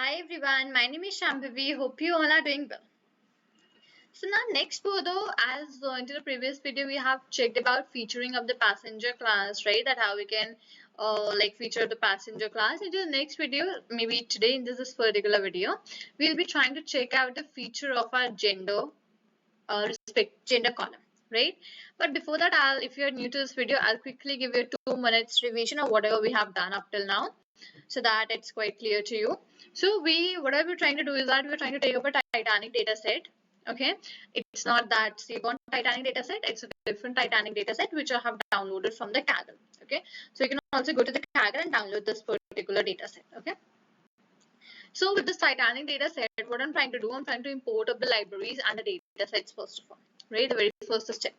Hi everyone, my name is Shambhavi. Hope you all are doing well. So now next further, as into the previous video, we have checked about featuring of the passenger class, right? That how we can like feature the passenger class. Into the next video, maybe today in this particular video, we'll be trying to check out the feature of our gender column, right? But before that, if you're new to this video, I'll quickly give you 2 minutes revision of whatever we have done up till now, so that it's quite clear to you. So what we're trying to do is that we're trying to take up a Titanic data set. Okay, it's not that Seaborn Titanic data set, it's a different Titanic data set which I have downloaded from the Kaggle. Okay, so you can also go to the Kaggle and download this particular data set. Okay, so with this Titanic data set, what I'm trying to do, I'm trying to import up the libraries and the data sets first of all, right? The very first step.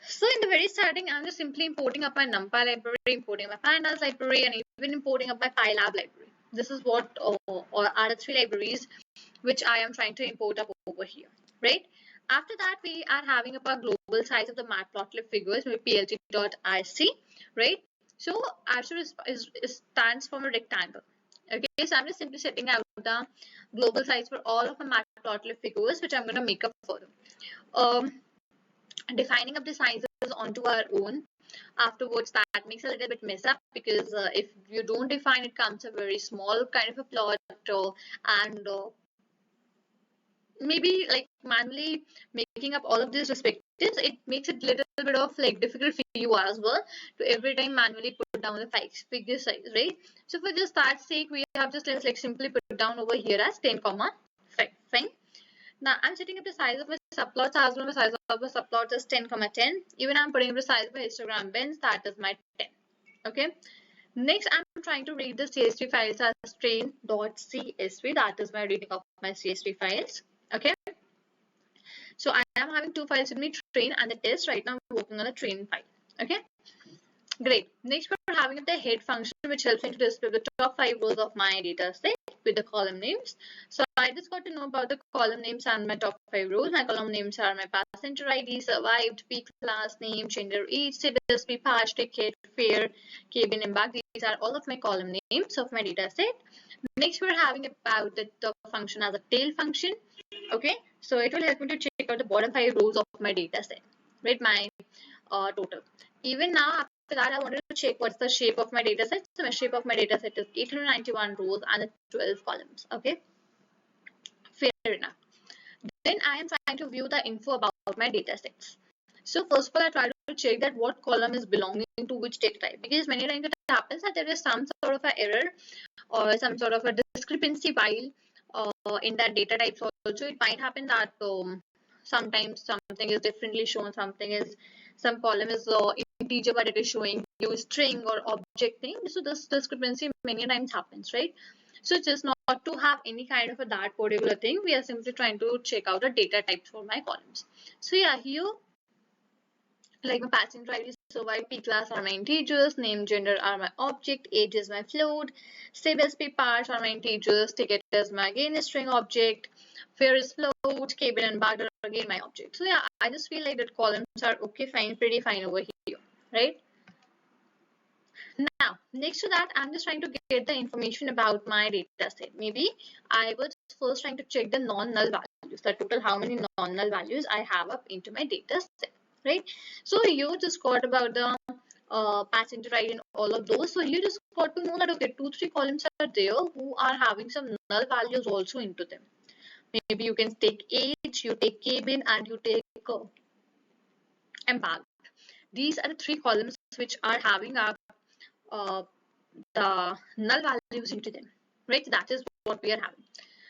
So in the very starting, I'm just simply importing up my NumPy library, importing my Pandas library, and even importing up my PyLab library. This is what or are the three libraries which I am trying to import up over here, right? After that, we are having up our global size of the matplotlib figures with plt.ic, right? So actually stands for a rectangle. Okay, so I'm just simply setting out the global size for all of my matplotlib figures, which I'm going to make up further. Defining up the sizes onto our own. Afterwards, that makes a little bit mess up because if you don't define, it comes a very small kind of a plot, and maybe like manually making up all of these respectives, it makes it a little bit of like difficult for you as well to every time manually put down the figure size, right? So for just that sake, we have just like simply put down over here as 10 comma 5. Fine. Now I'm setting up the size of my subplots as well. The size of my subplots is 10 comma 10. Even I'm putting up the size of my histogram bins, that is my 10. Okay. Next, I'm trying to read the CSV files as train.csv. That is my reading of my CSV files. Okay. So I am having two files with me, train and the test. Right now I'm working on the train file. Okay. Great. Next, we're having the head function, which helps me to display the top 5 rows of my data set with the column names. So I just got to know about the column names and my top 5 rows. My column names are my passenger ID, survived, P class, name, gender, age, CBSP, patch, ticket, fare, cabin, embark. These are all of my column names of my data set. Next, we're having about the top function as a tail function. Okay, so it will help me to check out the bottom 5 rows of my data set, right? My total. Even now, after that, I wanted to check what's the shape of my data set. So my shape of my data set is 891 rows and 12 columns. Okay, fair enough. Then I am trying to view the info about my data sets. So first of all, I try to check that what column is belonging to which data type, because many times it happens that there is some sort of an error or some sort of a discrepancy while in that data types also. It might happen that sometimes something is differently shown, some column is integer but it is showing you string or object thing. So this discrepancy many times happens, right? So just not to have any kind of that particular thing, we are simply trying to check out the data types for my columns. So yeah, here like my passenger ID, survive, P class are my integers, name, gender are my object, age is my float, CBSP parts are my integers, ticket is my again string object, fare is float, cabin and bag are again my object. So yeah, I just feel like that columns are okay, fine, pretty fine over here, right? Now, next to that, I'm just trying to get the information about my data set. Maybe I was first trying to check the non-null values, the total how many non-null values I have up into my data set, right? So you just got about the passenger ID and all of those. So you just got to know that, okay, 2-3 columns are there who are having some null values also into them. Maybe you can take age, you take cabin, and you take embark. These are the 3 columns which are having a the null values into them, right? That is what we are having.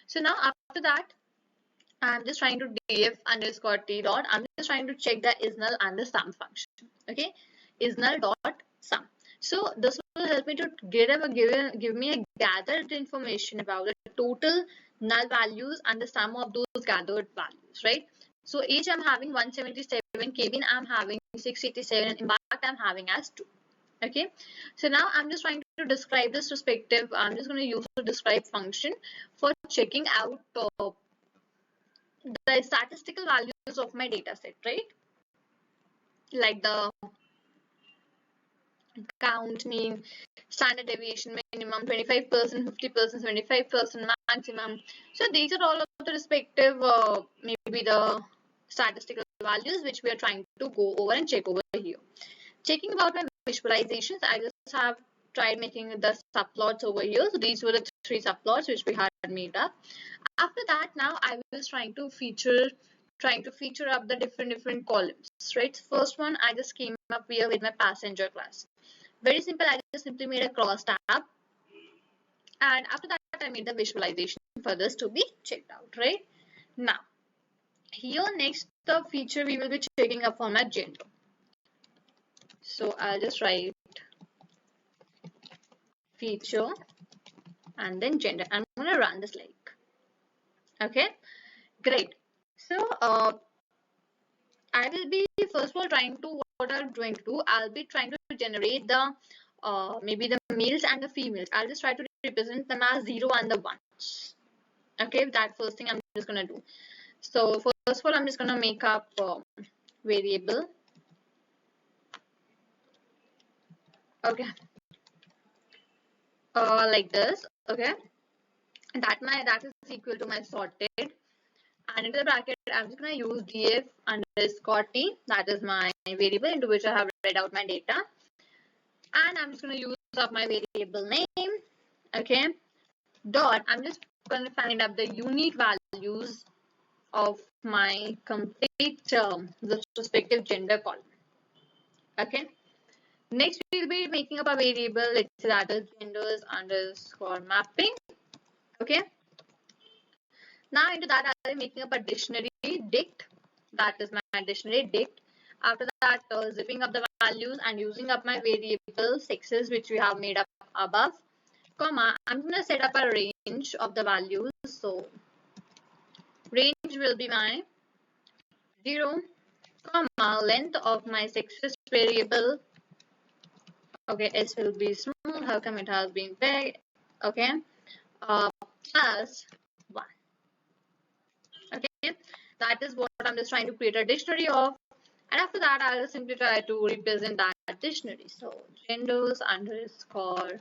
So now after that, I'm just trying to df underscore t dot. I'm just trying to check the is null and the sum function. Okay, is null dot sum. So this will help me to give me a gathered information about the total null values and the sum of those gathered values, right? So age I'm having 177, cabin I'm having 687, and embark I'm having as 2. Okay, so now I'm just trying to describe this respective. I'm just going to use the describe function for checking out the statistical values of my data set, right? Like the count, mean, standard deviation minimum, 25%, 50%, 75% maximum. So these are all of the respective maybe the statistical values which we are trying to go over and check over here. Checking about my visualizations, I just have tried making the subplots over here. So these were the three subplots which we had made up. After that, now I was trying to feature up the different columns, right? First one, I just came up here with my passenger class. Very simple, I just simply made a cross tab. And after that, I made the visualization for this to be checked out, right? Now, here next, the feature we will be checking up for my gender. So I'll just write feature and then gender. I'm going to run this like, okay, great. So I will be first of all trying to, what I'm going to do, I'll be trying to generate the maybe the males and the females. I'll just try to represent them as 0 and the 1s. Okay, that first thing I'm just going to do. So first of all, I'm just going to make up variable. Okay, like this. Okay, that is equal to my sorted. And into the bracket, I'm just going to use df underscore t. That is my variable into which I have read out my data. And I'm just going to use up my variable name. Okay. Dot. I'm just going to find up the unique values of my complete the respective gender column. Okay. Next, we'll be making up a variable. Let's say that is genders underscore mapping. Okay. Now into that, I'll be making up a dictionary dict. That is my dictionary dict. After that, zipping up the values and using up my variable sexes, which we have made up above, comma, I'm going to set up a range of the values. So range will be my 0, comma, length of my sexes variable. Okay, s will be small. How come it has been big? Okay, plus 1. Okay, that is what I'm just trying to create a dictionary of. And after that, I'll simply try to represent that dictionary. So genders underscore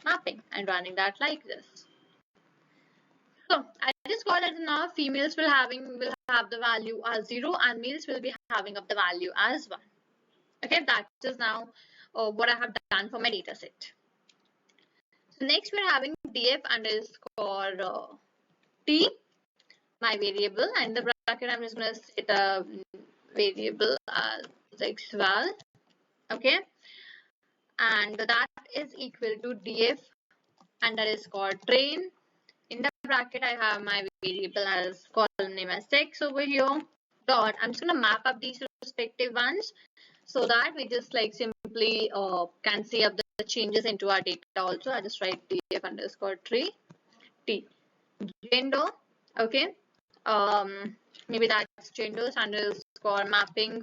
mapping and running that like this. So I just got it now. Females will have the value as 0 and males will be having up the value as 1. Okay, that is now what I have done for my data set. So next we're having df underscore t, my variable, and the bracket I'm just going to set a variable as xval. Okay, and that is equal to df underscore train. In the bracket, I have my variable as column name as sex over here. Dot. I'm just gonna map up these respective ones so that we just like simply can see up the changes into our data also. I just write df underscore tree t gender. Okay. Maybe that's genders underscore mapping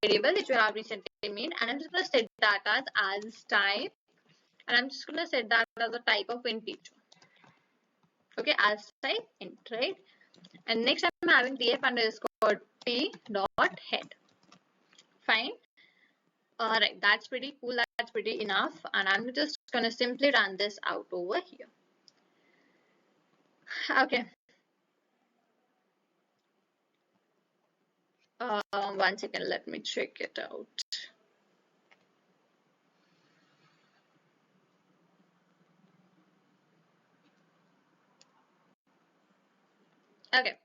variable which we have recently made, and I'm just going to set that as type, and I'm just going to set that as a type of integer. Okay, as type int, right? And next I'm having df underscore t dot head. Fine. All right, that's pretty cool. That's pretty enough, and I'm just going to simply run this out over here. Okay. 1 second, let me check it out. Okay,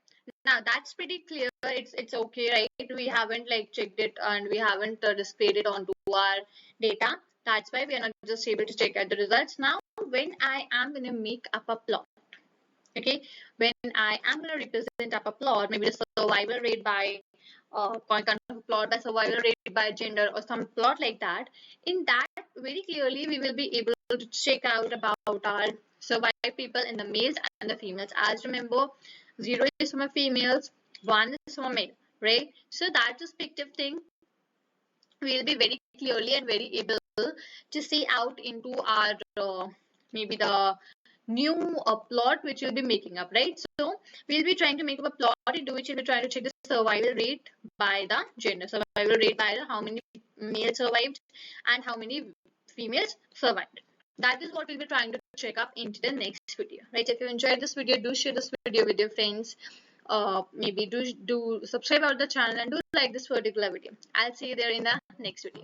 now that's pretty clear. It's okay, right? We haven't like checked it and we haven't displayed it onto our data. That's why we are not just able to check out the results. Now, when I am going to make up a plot, okay, when I am going to represent up a plot, maybe the survival rate by kind of plot by survival rate by gender or some plot like that, in that very clearly we will be able to check out about our survive people in the males and the females. As remember, 0 is from a females, 1 is from a male, right? So that respective thing we'll be very clearly and very able to see out into our maybe the new plot which we'll be making up, right? So we'll be trying to make up a plot into which we'll be trying to check the survival rate by the gender, survival rate by the how many males survived and how many females survived. That is what we'll be trying to check up into the next video, right? If you enjoyed this video, do share this video with your friends. Maybe do subscribe out the channel and do like this particular video. I'll see you there in the next video.